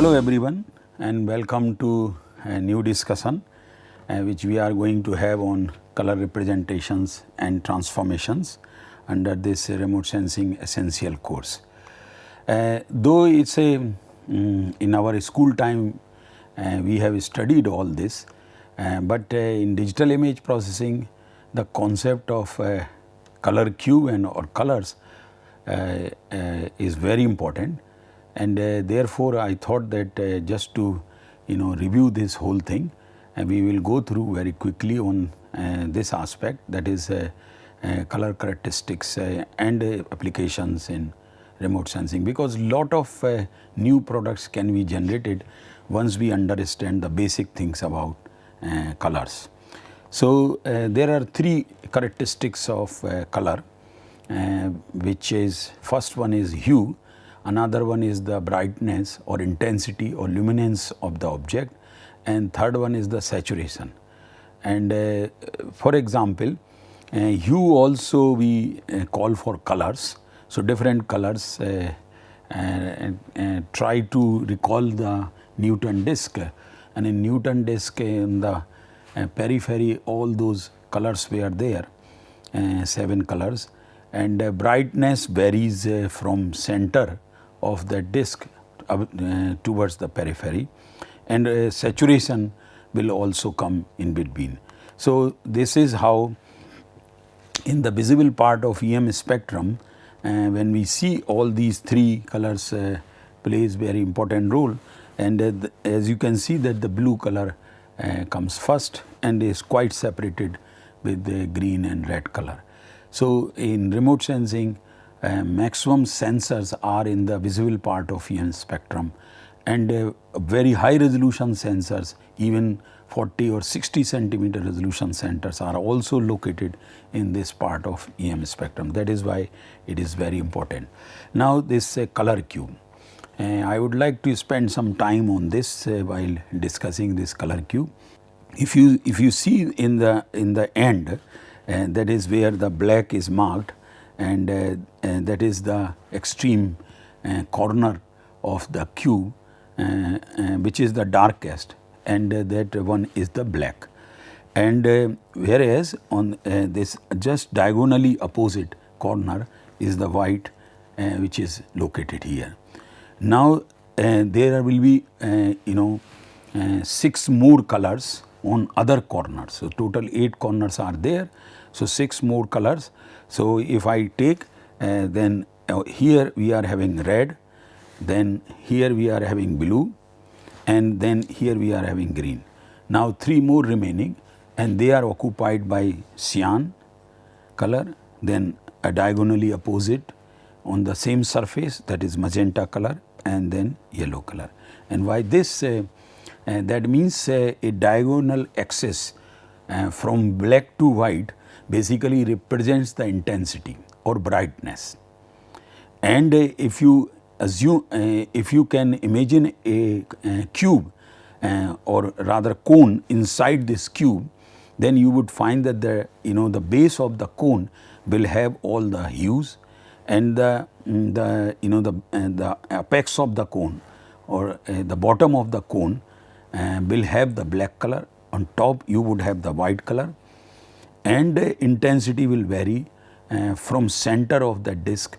Hello everyone and welcome to a new discussion which we are going to have on color representations and transformations under this remote sensing essential course. Though it is in our school time we have studied all this, but in digital image processing the concept of color cube and or colors is very important, and therefore I thought that just to review this whole thing, we will go through very quickly on this aspect, that is color characteristics and applications in remote sensing, because lot of new products can be generated once we understand the basic things about colors. So there are three characteristics of color, which is, first one is hue, another one is the brightness or intensity or luminance of the object, and third one is the saturation. And for example, hue also we call for colors. So different colors, try to recall the Newton disk, and in Newton disk in the periphery all those colors were there, 7 colors, and brightness varies from center of the disk towards the periphery, and saturation will also come in between. So this is how in the visible part of EM spectrum, when we see all these three colors plays very important role, and as you can see that the blue color comes first and is quite separated with the green and red color. So in remote sensing, maximum sensors are in the visible part of EM spectrum, and very high resolution sensors, even 40 or 60 centimeter resolution sensors are also located in this part of EM spectrum. That is why it is very important. Now this color cube, I would like to spend some time on this while discussing this color cube. If you see in the end, that is where the black is marked, and that is the extreme corner of the cube, which is the darkest, and that one is the black, and whereas on this just diagonally opposite corner is the white, which is located here. Now there will be 6 more colors on other corners. So total 8 corners are there, so 6 more colors. So if I take then here we are having red, then here we are having blue, and then here we are having green. Now 3 more remaining, and they are occupied by cyan color, then a diagonally opposite on the same surface, that is magenta color, and then yellow color. And why this? That means a diagonal axis from black to white basically represents the intensity or brightness. And if you assume, if you can imagine a cube or rather cone inside this cube, then you would find that the base of the cone will have all the hues, and the apex of the cone or the bottom of the cone will have the black color. On top you would have the white color, and intensity will vary from center of the disc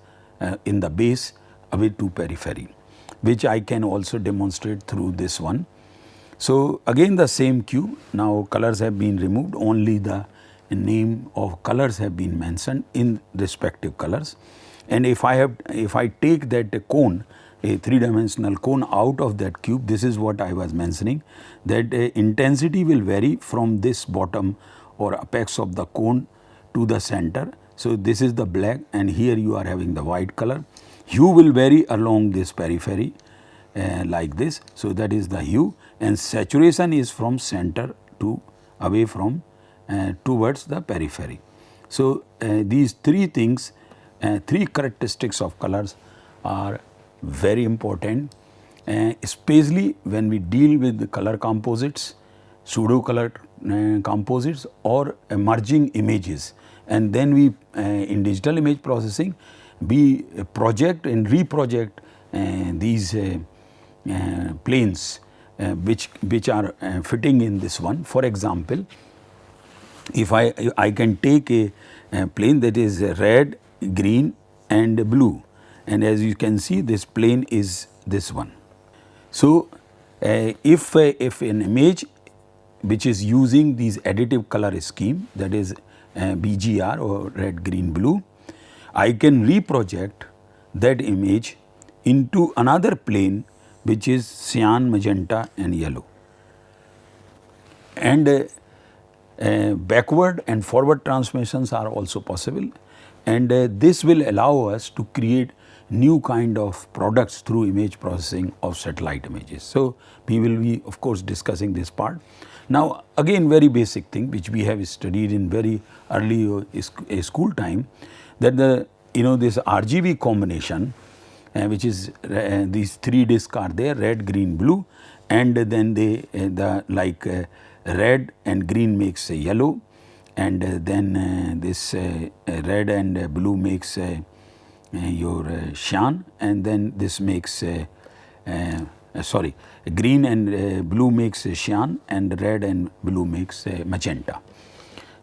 in the base away to periphery, which I can also demonstrate through this one. So again the same cube, now colors have been removed, only the name of colors have been mentioned in respective colors. And if I take that cone, a 3-dimensional cone out of that cube, this is what I was mentioning, that intensity will vary from this bottom or apex of the cone to the center. So this is the black, and here you are having the white color. Hue will vary along this periphery like this, so that is the hue, and saturation is from center to away from towards the periphery. So these 3 things, 3 characteristics of colors are very important, especially when we deal with the color composites, pseudo color composites, or emerging images. And then we in digital image processing we project and reproject these planes which are fitting in this one. For example, if I can take a plane that is red, green and blue, and as you can see this plane is this one. So, if an image which is using these additive color scheme, that is BGR or red, green, blue, I can reproject that image into another plane which is cyan, magenta and yellow. And backward and forward transformations are also possible, and this will allow us to create new kind of products through image processing of satellite images. So, we will be of course discussing this part. Now, again very basic thing which we have studied in very early school time, that this RGB combination which is these 3 discs are there, red, green, blue, and then red and green makes yellow, and then this red and blue makes your cyan, and then this makes green and blue makes cyan, and red and blue makes magenta.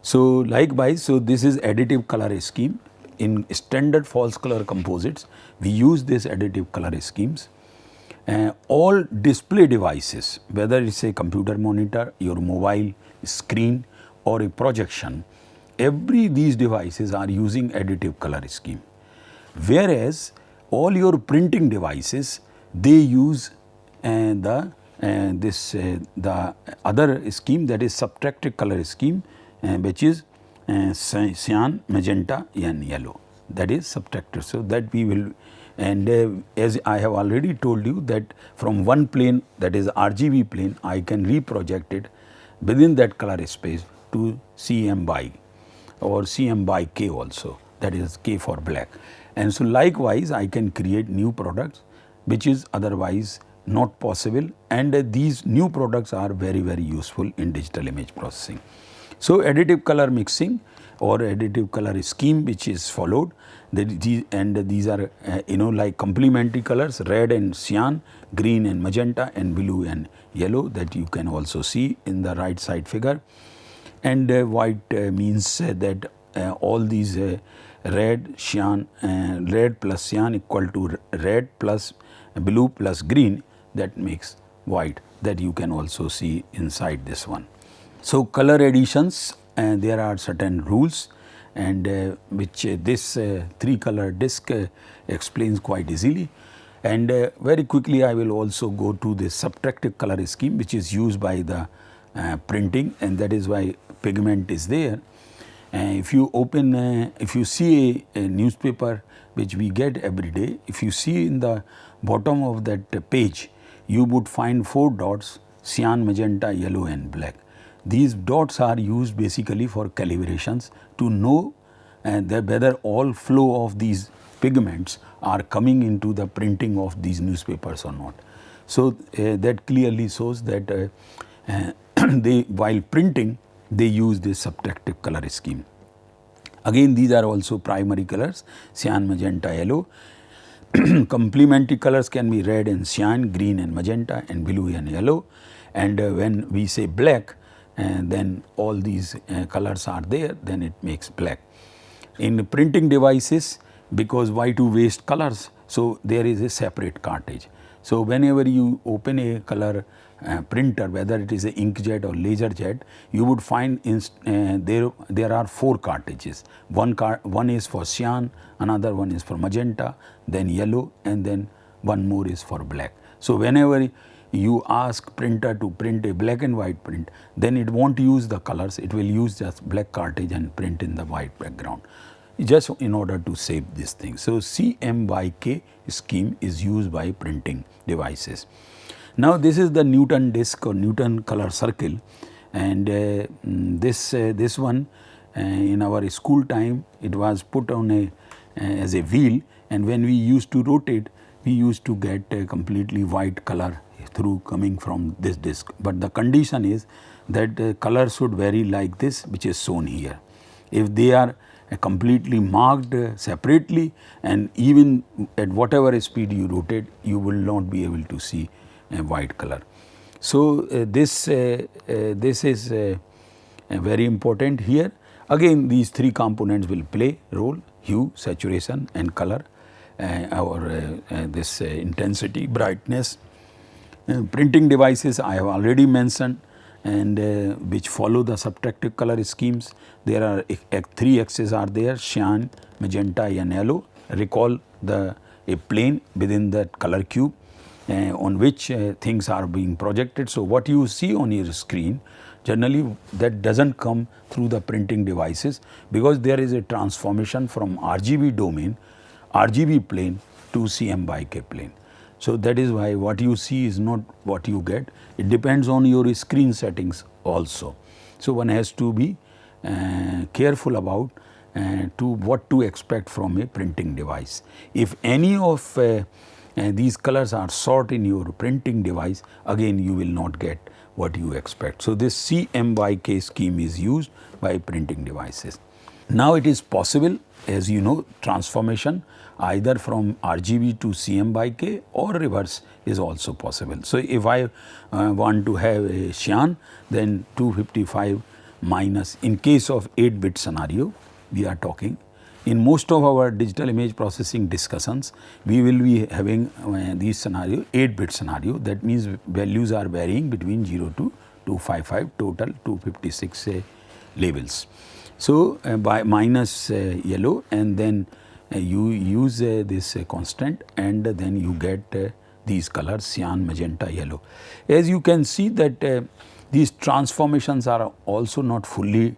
So, likewise, so this is additive color scheme. In standard false color composites, we use this additive color schemes. All display devices, whether it is a computer monitor, your mobile screen or a projection, these devices are using additive color scheme. Whereas, all your printing devices, they use the other scheme, that is subtractive color scheme, which is cyan, magenta and yellow, that is subtractive. So, that we will, and as I have already told you that from one plane, that is RGB plane, I can reproject it within that color space to CM by or CM by K also, that is K for black. And so, likewise I can create new products which is otherwise not possible, and these new products are very useful in digital image processing. So, additive color mixing or additive color scheme which is followed, these are like complementary colors, red and cyan, green and magenta and blue and yellow, that you can also see in the right side figure. And white means that all these red plus cyan equal to red plus blue plus green, that makes white, that you can also see inside this one. So, color additions, there are certain rules, and which this 3 color disc explains quite easily. And very quickly I will also go to the subtractive color scheme which is used by the printing, and that is why pigment is there. If you open, if you see a newspaper which we get every day, if you see in the bottom of that page, you would find 4 dots, cyan, magenta, yellow and black. These dots are used basically for calibrations to know that whether all flow of these pigments are coming into the printing of these newspapers or not. So, that clearly shows that they, while printing, they use this subtractive color scheme. Again, these are also primary colors, cyan, magenta, yellow. Complementary colors can be red and cyan, green and magenta and blue and yellow. And when we say black, then all these colors are there, then it makes black. In printing devices, because why to waste colors, so there is a separate cartridge. So, whenever you open a color printer, whether it is a inkjet or laserjet, you would find there are 4 cartridges. One is for cyan, another one is for magenta, then yellow, and then one more is for black. So, whenever you ask printer to print a black and white print, then it won't use the colors, it will use just black cartridge and print in the white background, just in order to save this thing. So, CMYK scheme is used by printing devices. Now, this is the Newton disk or Newton color circle, and this one in our school time, it was put on as a wheel, and when we used to rotate, we used to get a completely white color through coming from this disc, but the condition is that the color should vary like this, which is shown here. If they are completely marked separately, and even at whatever speed you rotate, you will not be able to see white color. So this is very important here. Again, these three components will play role: hue, saturation, and color, or this intensity, brightness. Printing devices I have already mentioned, and which follow the subtractive color schemes. There are three axes are there: cyan, magenta, and yellow. Recall a plane within that color cube on which things are being projected. So what you see on your screen, generally that doesn't come through the printing devices, because there is a transformation from RGB domain, RGB plane to CM/K plane. So that is why what you see is not what you get. It depends on your screen settings also. So one has to be careful about what to expect from a printing device. If any of these colors are short in your printing device, again you will not get what you expect. So this CM/K scheme is used by printing devices. Now it is possible, as you know, transformation either from RGB to CM/K or reverse is also possible. So if I want to have a cyan, then 255 minus, in case of 8-bit scenario we are talking. In most of our digital image processing discussions, we will be having these scenario, 8-bit scenario. That means values are varying between 0 to 255, total 256 labels. So by minus yellow, and then you use this constant, and then you get these colors: cyan, magenta, yellow. As you can see that these transformations are also not fully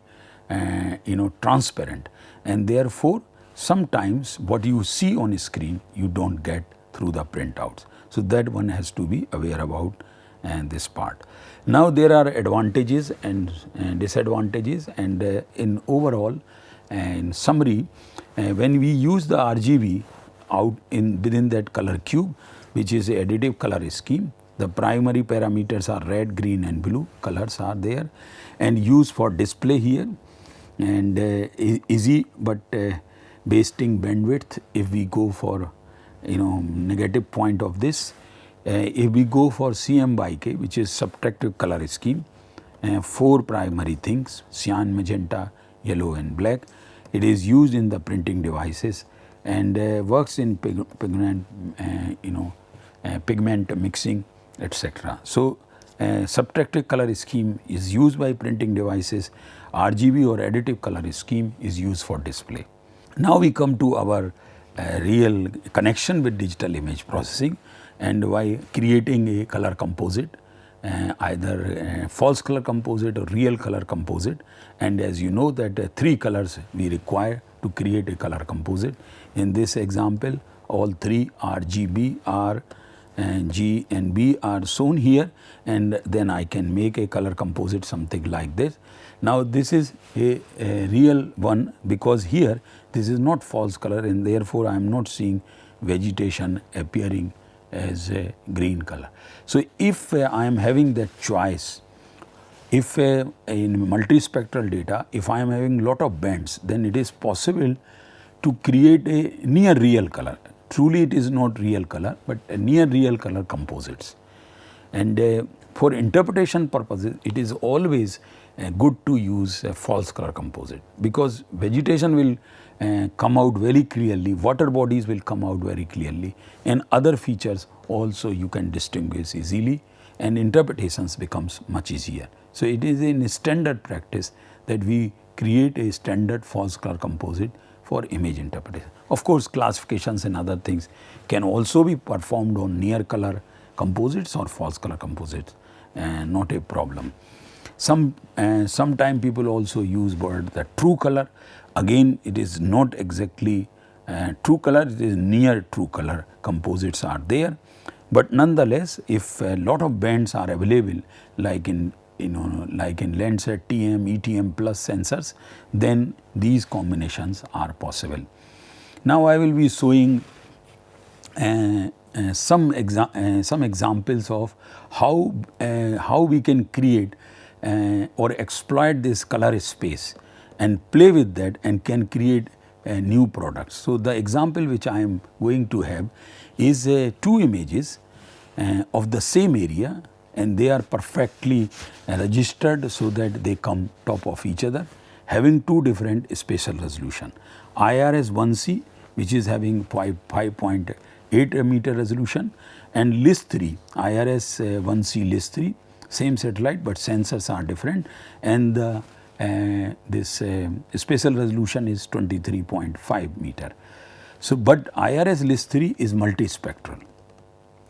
transparent, and therefore sometimes what you see on a screen you don't get through the printouts. So that one has to be aware about this part. Now there are advantages and disadvantages, and in overall and summary, when we use the RGB out within that color cube, which is a additive color scheme, the primary parameters are red, green, and blue colors are there, and used for display here, and easy but wasting bandwidth if we go for negative point of this. If we go for CM/K, which is subtractive color scheme, 4 primary things: cyan, magenta, yellow, and black. It is used in the printing devices and works in pigment mixing, etc. So subtractive color scheme is used by printing devices. RGB or additive color scheme is used for display. Now we come to our real connection with digital image processing, and by creating a color composite, either false color composite or real color composite. And as you know that 3 colors we require to create a color composite. In this example, all 3 RGB, R, G and B are shown here, and then I can make a color composite something like this. Now this is a real one, because here this is not false color, and therefore I am not seeing vegetation appearing as a green color. So if I am having that choice, if in multispectral data, if I am having lot of bands, then it is possible to create a near real color. Truly it is not real color, but a near real color composites. And for interpretation purposes, it is always good to use a false color composite, because vegetation will come out very clearly, water bodies will come out very clearly, and other features also you can distinguish easily, and interpretations becomes much easier. So it is in standard practice that we create a standard false color composite for image interpretation. Of course, classifications and other things can also be performed on near color composites or false color composites, not a problem. Sometime people also use word the true color. Again, it is not exactly true color, it is near true color composites are there. But nonetheless, if a lot of bands are available, like in Landsat TM, ETM plus sensors, then these combinations are possible. Now I will be showing some examples of how we can create or exploit this color space and play with that and can create new products. So the example which I am going to have is 2 images. of the same area, and they are perfectly registered so that they come top of each other, having two different spatial resolution. IRS 1C, which is having 5.8 meter resolution, and LIS3, IRS 1C LIS3, same satellite but sensors are different, and this spatial resolution is 23.5 meter. So, but IRS LIS3 is multispectral.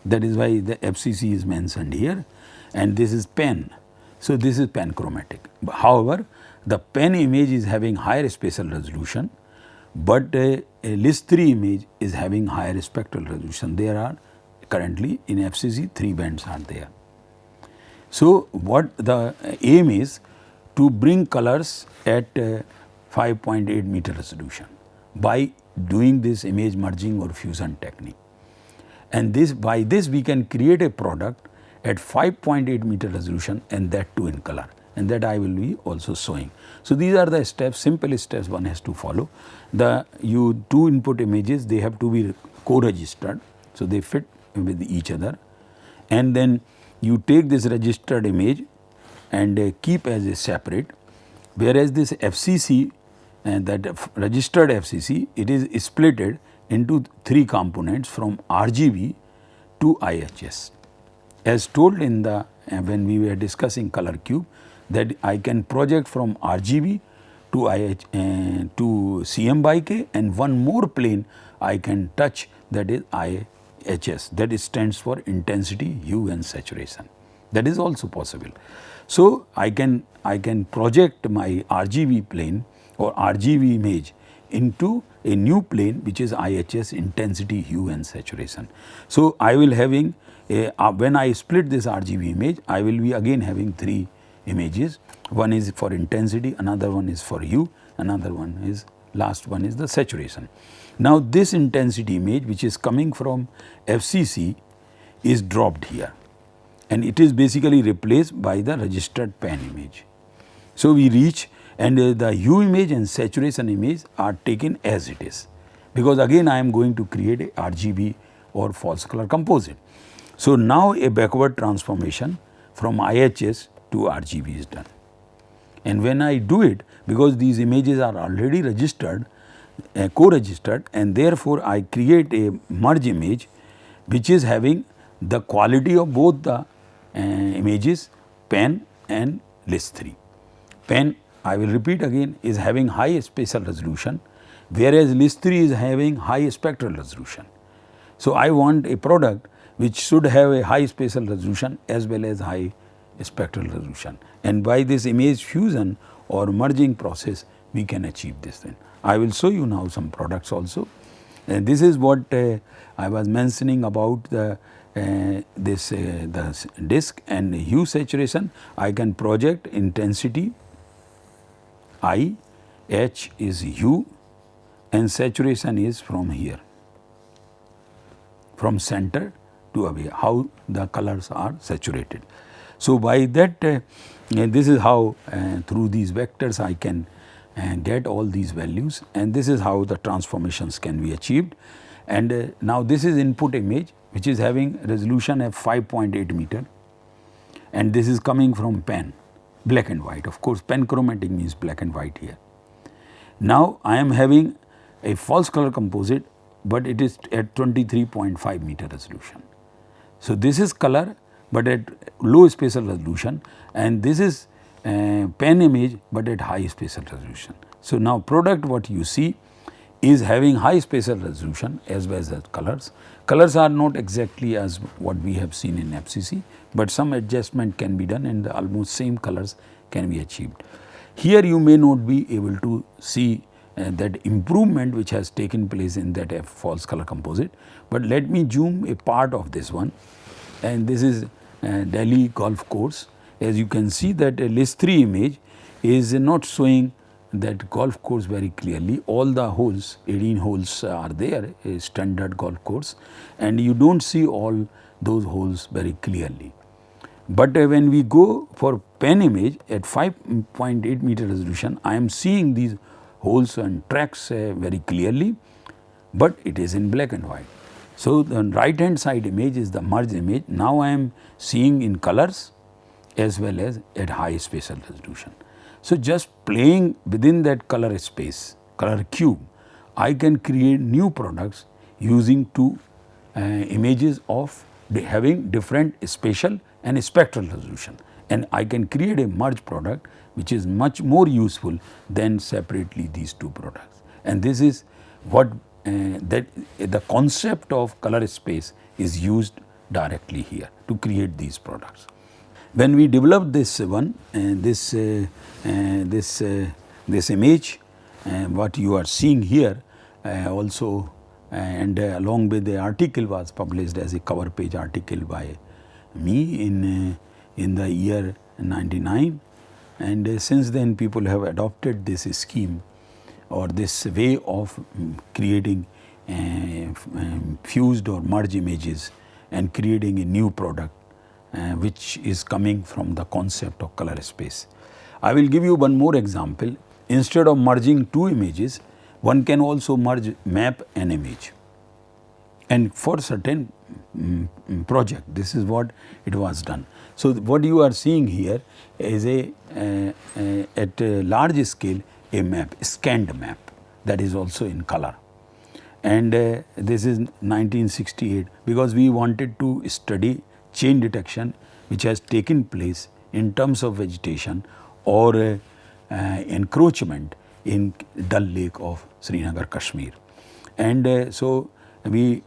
That is why the FCC is mentioned here, and this is PAN. So, this is panchromatic. However, the PAN image is having higher spatial resolution, but a LIS3 image is having higher spectral resolution. There are currently in FCC 3 bands are there. So, what the aim is to bring colors at 5.8 meter resolution by doing this image merging or fusion technique. And this, by this we can create a product at 5.8 meter resolution, and that too in color, and that I will be also showing. So, these are the steps, simple steps one has to follow. The two input images, they have to be co-registered, so they fit with each other, and then you take this registered image and keep as a separate, whereas this FCC that registered FCC, it is splitted into 3 components from RGB to IHS. As told in the when we were discussing color cube, that I can project from RGB to to CM by K, and one more plane I can touch, that is IHS, that stands for intensity, hue and saturation. That is also possible. So, I can project my RGB plane or RGB image into a new plane which is IHS, intensity, hue and saturation. So, I will having a, when I split this RGB image, I will be again having 3 images. One is for intensity, another one is for hue, another one is, last one is the saturation. Now, this intensity image which is coming from FCC is dropped here, and it is basically replaced by the registered PAN image. So, we reach, and the hue image and saturation image are taken as it is, because again I am going to create a RGB or false color composite. So, now a backward transformation from IHS to RGB is done, and when I do it, because these images are already registered, co-registered, and therefore I create a merge image which is having the quality of both the images PAN and LIS3. PAN, I will repeat again, is having high spatial resolution, whereas LIS3 is having high spectral resolution. So, I want a product which should have a high spatial resolution as well as high spectral resolution, and by this image fusion or merging process we can achieve this thing. I will show you now some products also. This is what I was mentioning about the the disc and hue saturation. I can project intensity I, H is hue, and saturation is from here, from center to away, how the colors are saturated. So, by that this is how through these vectors I can get all these values, and this is how the transformations can be achieved. And now this is input image which is having resolution of 5.8 meter, and this is coming from PAN, black and white. Of course, panchromatic means black and white here. Now, I am having a false color composite, but it is at 23.5 meter resolution. So, this is color, but at low spatial resolution, and this is PAN image, but at high spatial resolution. So, now product what you see is having high spatial resolution as well as colors. Colors are not exactly as what we have seen in FCC, but some adjustment can be done and the almost same colors can be achieved. Here you may not be able to see that improvement which has taken place in that false color composite, but let me zoom a part of this one, and this is Delhi golf course. As you can see that a LIS3 image is not showing that golf course very clearly. All the holes, 18 holes are there, a standard golf course, and you do not see all those holes very clearly. But when we go for PAN image at 5.8 meter resolution, I am seeing these holes and tracks very clearly, but it is in black and white. So, the right hand side image is the merged image. Now, I am seeing in colors as well as at high spatial resolution. So, just playing within that color space, color cube, I can create new products using two images of having different spatial and spectral resolution, and I can create a merged product which is much more useful than separately these two products. And this is what that the concept of color space is used directly here to create these products. When we developed this one, this image, what you are seeing here also, and along with the article was published as a cover page article by me in the year 99, and since then people have adopted this scheme or this way of creating fused or merged images and creating a new product which is coming from the concept of color space. I will give you one more example. Instead of merging two images, one can also merge map and image, and for certain project this is what it was done. So, what you are seeing here is at a large scale a map, scanned map, that is also in color, and this is 1968, because we wanted to study chain detection which has taken place in terms of vegetation or encroachment in Dal Lake of Srinagar, Kashmir. And so, we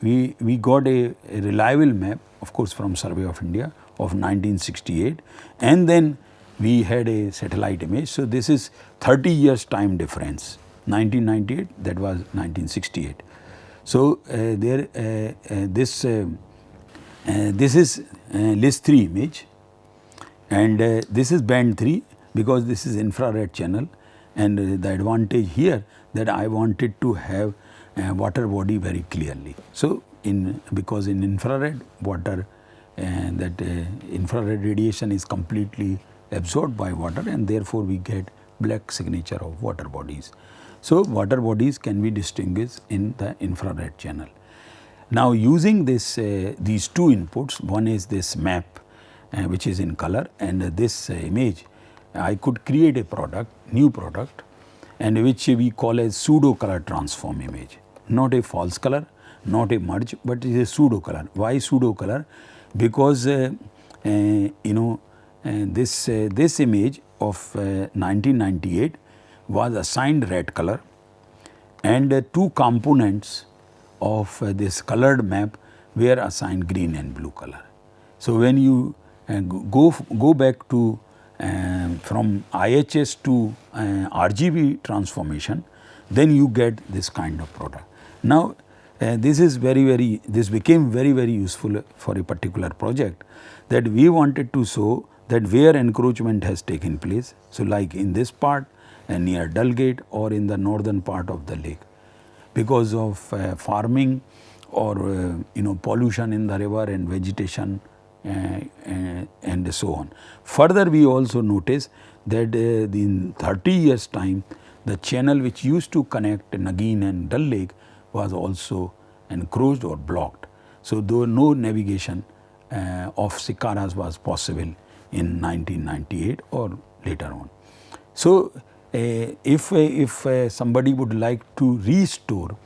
got a reliable map, of course, from Survey of India of 1968, and then we had a satellite image. So, this is 30 years time difference, 1998, that was 1968. So, this is list 3 image, and this is band 3, because this is infrared channel, and the advantage here that I wanted to have water body very clearly. So, because in infrared water infrared radiation is completely absorbed by water, and therefore we get black signature of water bodies. So, water bodies can be distinguished in the infrared channel. Now, using this these two inputs, one is this map which is in color, and this image, I could create a product, new product, and which we call as pseudo color transform image. Not a false color, not a merge, but it is a pseudo color. Why pseudo color? Because this image of 1998 was assigned red color, and two components of this colored map were assigned green and blue color. So, when you go back to from IHS to RGB transformation, then you get this kind of product. Now, this became very useful for a particular project, that we wanted to show that where encroachment has taken place. So, like in this part near Dal Gate or in the northern part of the lake, because of farming or pollution in the river and vegetation and so on. Further, we also notice that in 30 years time, the channel which used to connect Nagin and Dal Lake was also encroached or blocked. So, though no navigation of Shikaras was possible in 1998 or later on. So, if somebody would like to restore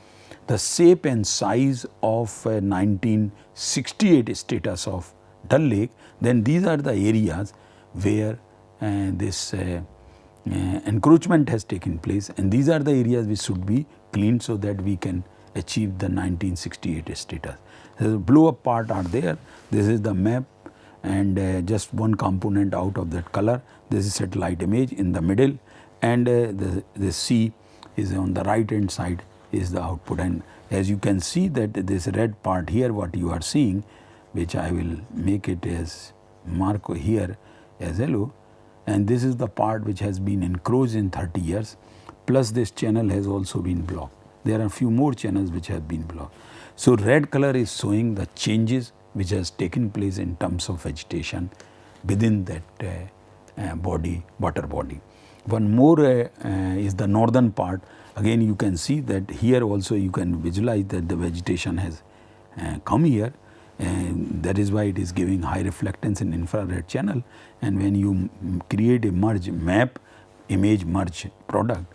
the shape and size of 1968 status of Dal Lake, then these are the areas where this encroachment has taken place, and these are the areas which should be cleaned so that we can achieve the 1968 status. The blow up part are there. This is the map, and just one component out of that color. This is satellite image in the middle, and the sea is on the right hand side is the output. And as you can see that this red part here, what you are seeing, which I will make it as mark here as yellow, and this is the part which has been encroached in 30 years, plus this channel has also been blocked. There are a few more channels which have been blocked. So, red color is showing the changes which has taken place in terms of vegetation within that water body. One more is the northern part. Again, you can see that here also you can visualize that the vegetation has come here, and that is why it is giving high reflectance in infrared channel. And when you create a merge map, image merge product,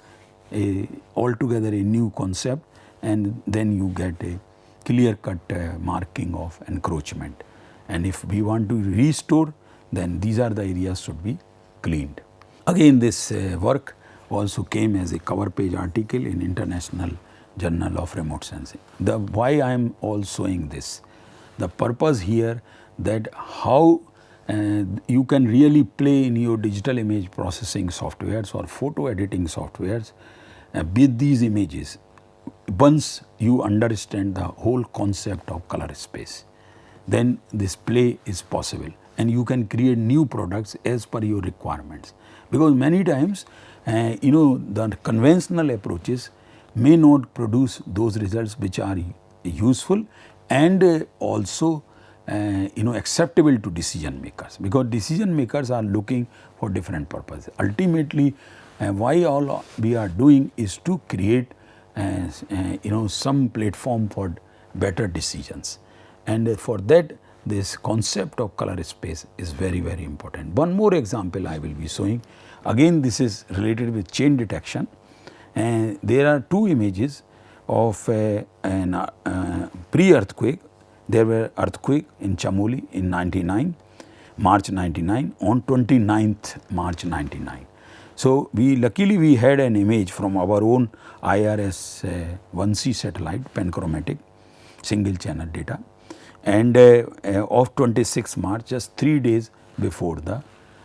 altogether a new concept, and then you get a clear cut marking of encroachment. And if we want to restore, then these are the areas should be cleaned. Again, this work also came as a cover page article in International Journal of Remote Sensing. Why I am all showing this, the purpose here that how you can really play in your digital image processing softwares or photo editing softwares with these images once you understand the whole concept of color space. Then this play is possible and you can create new products as per your requirements. Because many times the conventional approaches may not produce those results which are useful and also acceptable to decision makers, because decision makers are looking for different purposes. Ultimately, why all we are doing is to create some platform for better decisions, and for that this concept of color space is very, very important. One more example I will be showing. Again, this is related with chain detection, and there are two images of pre-earthquake. There were earthquake in Chamoli in March 99 on 29th March 99. So luckily we had an image from our own IRS-1C satellite, panchromatic single channel data, and of 26 March, just 3 days before the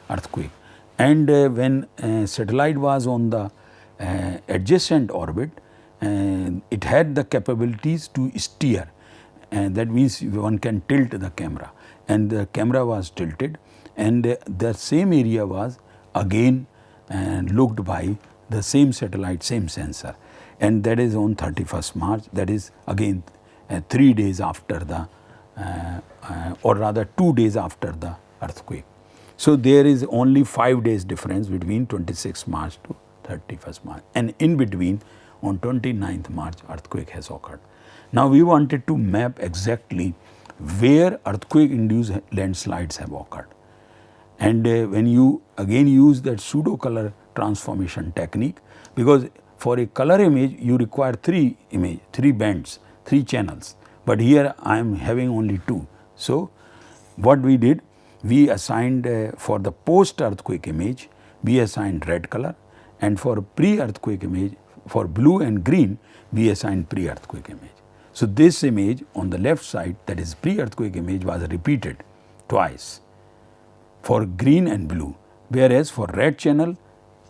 earthquake. And when satellite was on the adjacent orbit, it had the capabilities to steer, and that means one can tilt the camera, and the camera was tilted, and the same area was again looked by the same satellite, same sensor, and that is on 31st March, that is again 3 days after the or rather 2 days after the earthquake. So there is only 5 days difference between 26th March to 31st March, and in between on 29th March earthquake has occurred. Now we wanted to map exactly where earthquake induced landslides have occurred, and when you again use that pseudo color transformation technique, because for a color image you require 3 bands, 3 channels, but here I am having only 2. So what we did, we assigned for the post earthquake image we assigned red color, and for pre-earthquake image, for blue and green, we assigned pre-earthquake image. So this image on the left side, that is pre-earthquake image, was repeated twice for green and blue, whereas for red channel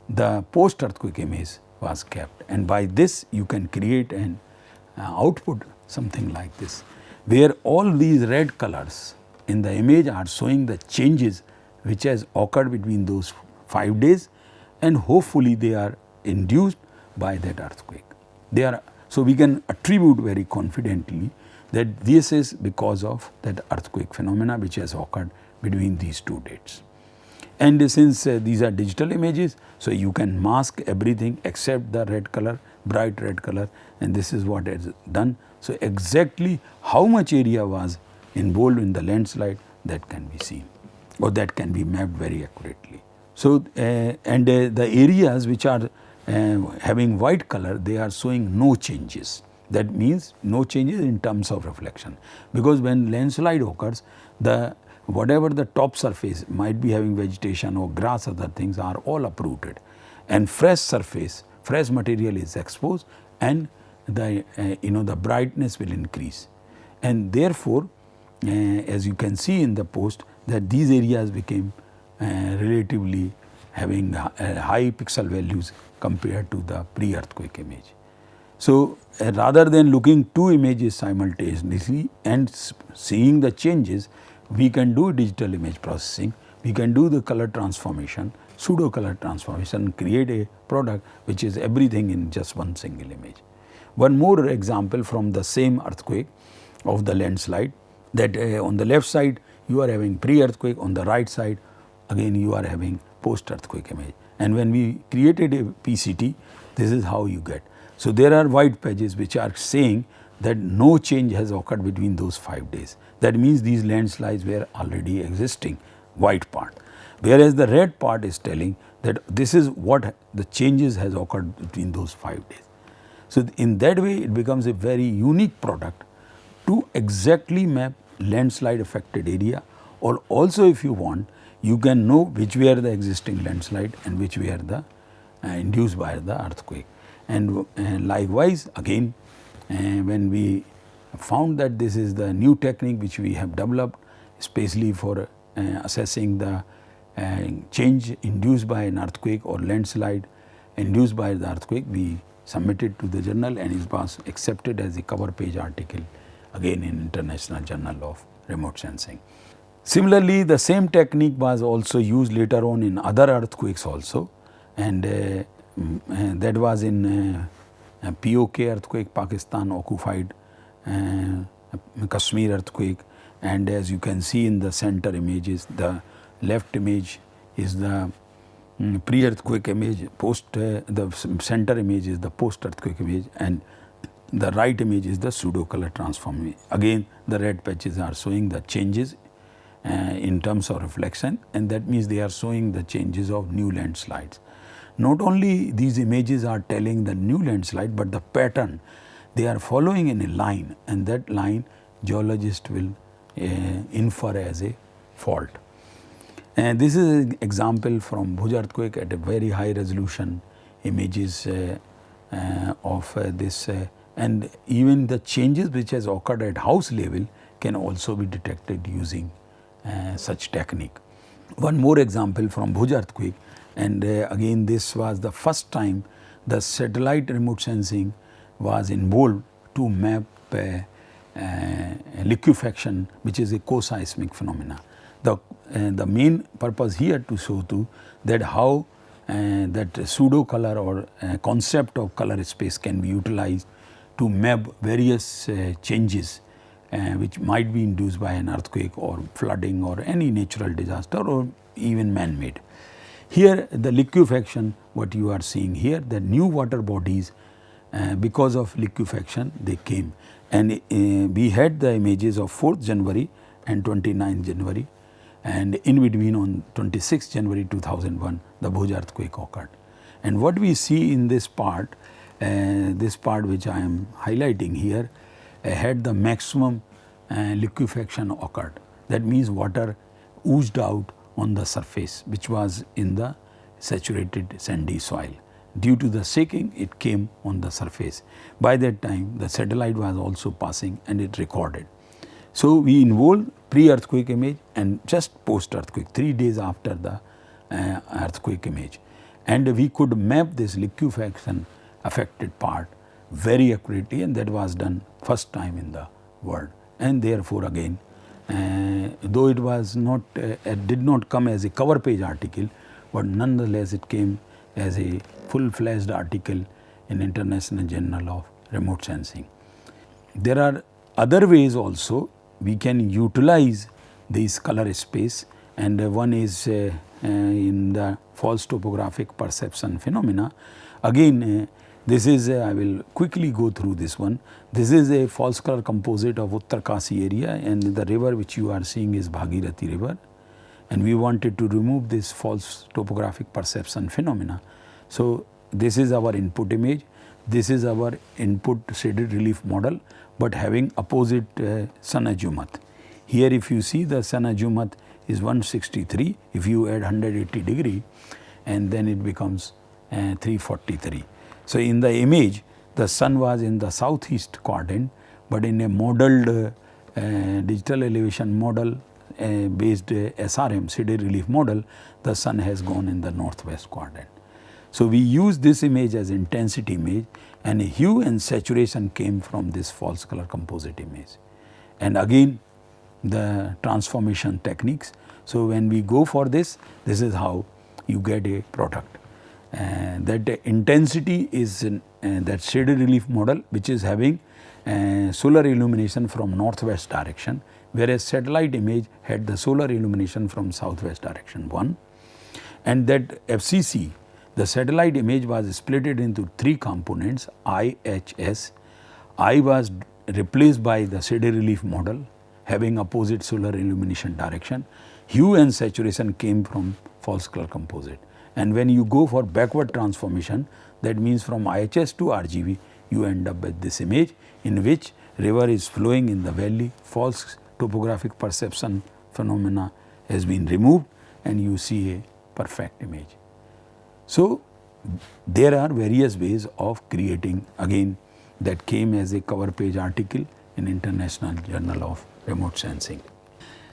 the post-earthquake image was kept. And by this you can create an output something like this, where all these red colors in the image are showing the changes which has occurred between those 5 days, and hopefully they are induced by that earthquake. So we can attribute very confidently that this is because of that earthquake phenomena which has occurred between these 2 dates. And since these are digital images, so you can mask everything except the red color, bright red color, and this is what is done. So exactly how much area was involved in the landslide, that can be seen, or that can be mapped very accurately. So the areas which are having white color, they are showing no changes. That means no changes in terms of reflection, because when landslide occurs, whatever the top surface might be having vegetation or grass, other things are all uprooted, and fresh surface, fresh material is exposed, and the brightness will increase. And therefore, as you can see in the post, that these areas became relatively having high pixel values compared to the pre-earthquake image. So rather than looking 2 images simultaneously and seeing the changes, we can do digital image processing, we can do the color transformation, pseudo color transformation, create a product which is everything in just one single image. One more example from the same earthquake of the landslide, that on the left side you are having pre-earthquake, on the right side again you are having post-earthquake image. And when we created a PCT, this is how you get. So there are white pages which are saying that no change has occurred between those 5 days. That means these landslides were already existing, white part. Whereas the red part is telling that this is what the changes has occurred between those 5 days. So, in that way it becomes a very unique product to exactly map landslide affected area, or also if you want you can know which were the existing landslide and which were the induced by the earthquake. And likewise again when we found that this is the new technique which we have developed especially for assessing the change induced by an earthquake or landslide induced by the earthquake, we submitted to the journal and it was accepted as a cover page article again in International Journal of Remote Sensing. Similarly, the same technique was also used later on in other earthquakes also, and that was in POK earthquake, Pakistan occupied Kashmir earthquake, and as you can see in the center images, the left image is the pre-earthquake image, the center image is the post-earthquake image, and the right image is the pseudo color transform image. Again the red patches are showing the changes in terms of reflection, and that means they are showing the changes of new landslides. Not only these images are telling the new landslide, but the pattern they are following in a line, and that line geologist will infer as a fault. And this is an example from Bhuj earthquake at a very high resolution images of this and even the changes which has occurred at house level can also be detected using such technique. One more example from Bhuj earthquake, and again this was the first time the satellite remote sensing was involved to map liquefaction, which is a co-seismic phenomena. The main purpose here to show to that how that pseudo color or concept of color space can be utilized to map various changes which might be induced by an earthquake or flooding or any natural disaster or even man-made. Here the liquefaction, what you are seeing here, the new water bodies because of liquefaction they came, and we had the images of 4th January and 29th January, and in between on 26th January 2001 the Bhuj earthquake occurred. And what we see in this part which I am highlighting here had the maximum liquefaction occurred. That means water oozed out on the surface which was in the saturated sandy soil. Due to the shaking it came on the surface. By that time the satellite was also passing and it recorded. So we involved pre-earthquake image and just post-earthquake 3 days after the earthquake image, and we could map this liquefaction affected part very accurately, and that was done first time in the world. And therefore again though it was not it did not come as a cover page article, but nonetheless it came as a full-fledged article in International Journal of Remote Sensing. There are other ways also we can utilize this color space, and one is in the false topographic perception phenomena. Again this is I will quickly go through this one. This is a false color composite of Uttarkasi area, and the river which you are seeing is Bhagirathi river, and we wanted to remove this false topographic perception phenomena. So this is our input image, this is our input shaded relief model, but having opposite sun azimuth. Here if you see the sun azimuth is 163, if you add 180 degree and then it becomes 343. So in the image the sun was in the southeast quadrant, but in a modeled digital elevation model based SRM shaded relief model, the sun has gone in the northwest quadrant. So we use this image as intensity image, and hue and saturation came from this false color composite image. And again the transformation techniques. So when we go for this is how you get a product. That intensity is that shaded relief model which is having solar illumination from northwest direction, whereas satellite image had the solar illumination from southwest direction 1. And that FCC, the satellite image was split into 3 components, IHS. I was replaced by the shade relief model having opposite solar illumination direction. Hue and saturation came from false color composite. And when you go for backward transformation, that means from IHS to RGB, you end up with this image in which river is flowing in the valley, false topographic perception phenomena has been removed, and you see a perfect image. So, there are various ways of creating, again that came as a cover page article in International Journal of Remote Sensing.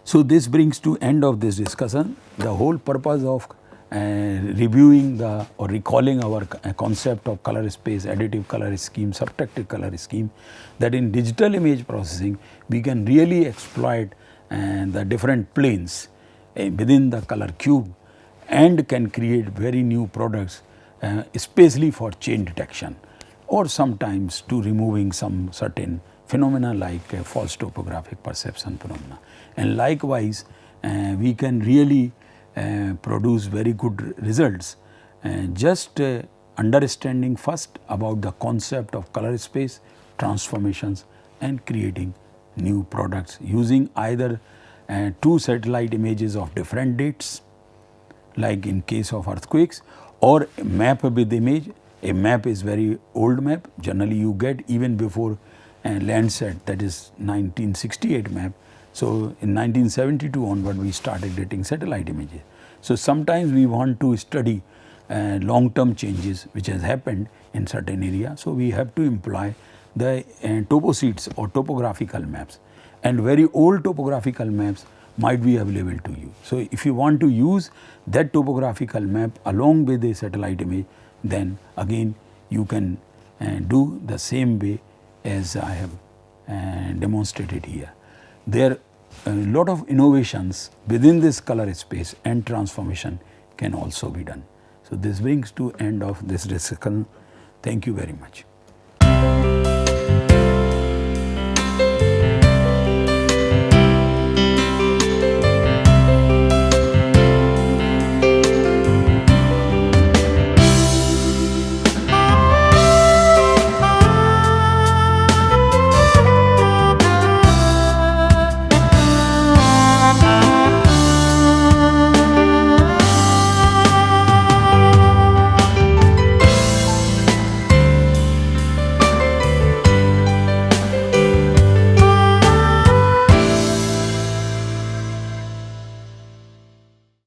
So, this brings to end of this discussion. The whole purpose of reviewing the or recalling our concept of color space, additive color scheme, subtractive color scheme, that in digital image processing we can really exploit the different planes within the color cube and can create very new products, especially for chain detection or sometimes to removing some certain phenomena like false topographic perception phenomena. And likewise, we can really produce very good results just understanding first about the concept of color space, transformations, and creating new products using either two satellite images of different dates, like in case of earthquakes, or map with image. A map is very old map, generally you get even before Landsat, that is 1968 map. So, in 1972 onward we started getting satellite images. So, sometimes we want to study long term changes which has happened in certain area. So, we have to employ the topo sheets or topographical maps, and very old topographical maps might be available to you. So, if you want to use that topographical map along with a satellite image, then again you can do the same way as I have demonstrated here. There a lot of innovations within this color space and transformation can also be done. So, this brings to end of this discussion. Thank you very much.